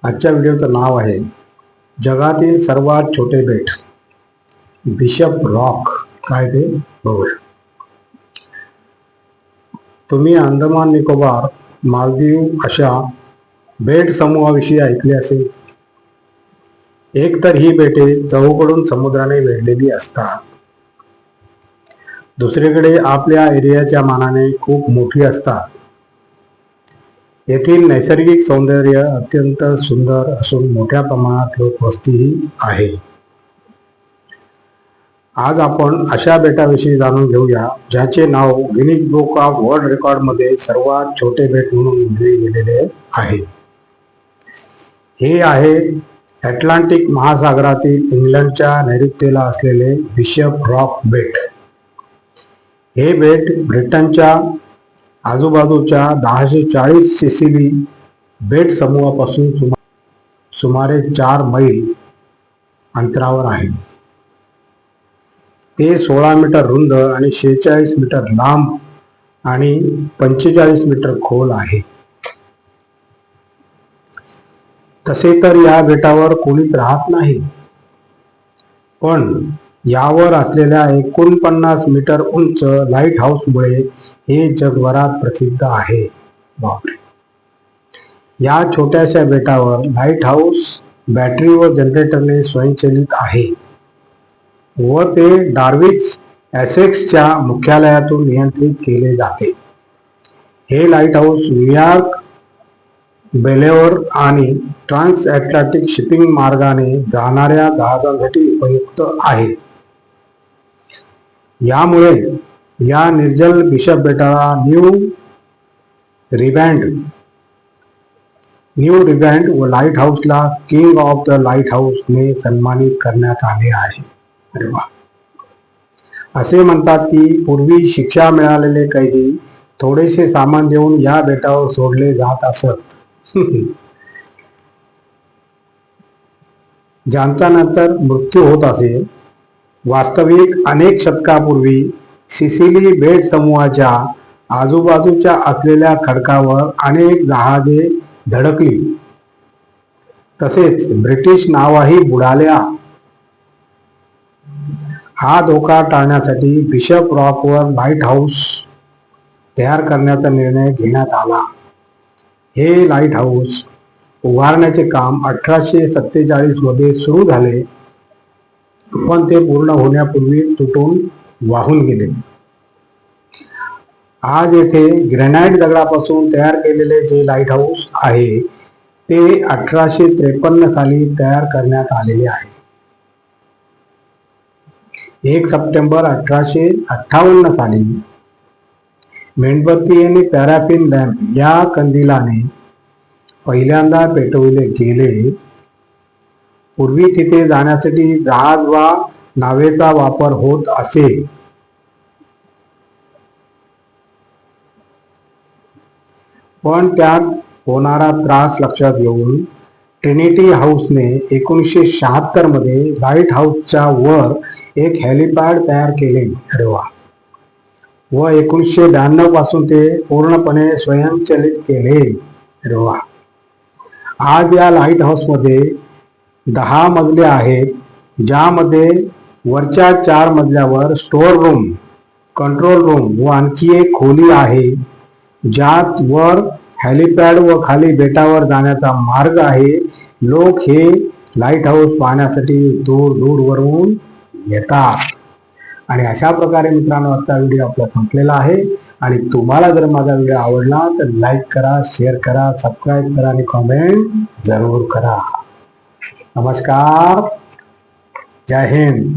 आजच्या व्हिडिओचं नाव आहे जगातील सर्वात छोटे बेट बिशप रॉक. काय ते बघूया. तुम्ही अंदमान निकोबार, मालदीव अशा बेट समूहाविषयी ऐकले असेल. एक तर ही बेटे चहूकडून समुद्राने वेढलेली असतात, दुसरीकडे आपल्या एरियाच्या मानाने खूप मोठी असतात. येथील नैसर्गिक सौंदर्य अत्यंत सुंदर असून मोठ्या प्रमाणात लोकवस्तीही आहे. आज आपण अशा बेटाविषयी जाणून घेऊया ज्याचे नाव गिनीज बुक ऑफ वर्ल्ड रेकॉर्डमध्ये सर्वात छोटे बेट म्हणून नोंदले गेलेले आहे. हे आहे अटलांटिक महासागरातील इंग्लंडच्या नैऋत्येला असलेले बिशप रॉक बेट. हे बेट ब्रिटनच्या आजूबाजूच्या 1040 सिसिली बेट समूहापासून सुमारे 4 मैल अंतरावर आहे. ते 16 मीटर रुंद आणि 46 मीटर लांब आणि 45 मीटर खोल आहे. तसे तर या बेटावर कोणीच राहत नाही, पण यावर असलेल्या 49 मीटर उंच लाईट हाऊसमुळे हे जगभरात प्रसिद्ध आहे. या छोट्याशा बेटावर लाईट हाऊस बॅटरी व जनरेटरने स्वयंचलित आहे व ते डार्विच एसेक्सच्या मुख्यालयातून नियंत्रित केले जाते. हे लाईट हाऊस न्यूयॉर्क, बेलेवर आणि ट्रान्स अटलांटिक शिपिंग मार्गाने जाणाऱ्या जहाजांसाठी उपयुक्त आहे. यामुळे या निर्जल बिशप बेटाला न्यू रिबँड व लाईट हाऊसला king of the light house ने सन्मानित करण्यात आले आहे. अरे वा. असे म्हणतात की पूर्वी शिक्षा मिळालेले कैदी थोडेसे सामान देऊन या बेटावर सोडले जात असत, ज्यांचा नंतर मृत्यू होत असे. वास्तविक अनेक शतकापूर्वी सिसिली बेट समूहाच्या आजूबाजूच्या असलेल्या खडकावर अनेक जहाजे धडकली, तसेच ब्रिटिश नावाही बुडाल्या. हा धोका टाळण्यासाठी बिशप रॉकवर लाईट हाऊस तयार करण्याचा निर्णय घेण्यात आला. हे लाईट हाऊस उभारण्याचे काम 1847 मध्ये सुरू झाले, पण ते पूर्ण होण्यापूर्वी तुटून वाहून गेले. आज येथे ग्रेनाइट दगडापासून तयार केलेले जे लाईट हाऊस आहे ते 1853 साली तयार करण्यात आलेले आहे. 1 सप्टेंबर 1858 साली मेणबत्ती आणि पॅराफिन लॅम्प या कंदिलाने पहिल्यांदा पेटवले गेले. पूर्वी तिथे जाण्यासाठी जहाज वा नावेचा वापर होत असे. पण त्यात होणारा त्रास लक्षात घेऊन ट्रिनिटी हाऊसने 1976 मध्ये लाईट हाऊसच्या वर एक हेलिपॅड तयार केले. व 1992 पासून ते पूर्णपणे स्वयंचलित केले. आज या लाईट हाऊसमध्ये 10 मजले आहेत, ज्यामध्ये वरच्या 4 मजल्यावर स्टोअर रूम, कंट्रोल रूम व आणखी एक खोली आहे, ज्यात वर हेलिपॅड व खाली बेटावर जाण्याचा मार्ग आहे. लोक हे लाईट हाऊस पाहण्यासाठी दूर दूरवरून येतात. आणि अशा प्रकारे मित्रांनो आजचा व्हिडिओ आपला संपलेला आहे. आणि तुम्हाला जर माझा व्हिडिओ आवडला तर लाईक करा, शेअर करा, सबस्क्राईब करा आणि कमेंट जरूर करा. नमस्कार, जय हिंद.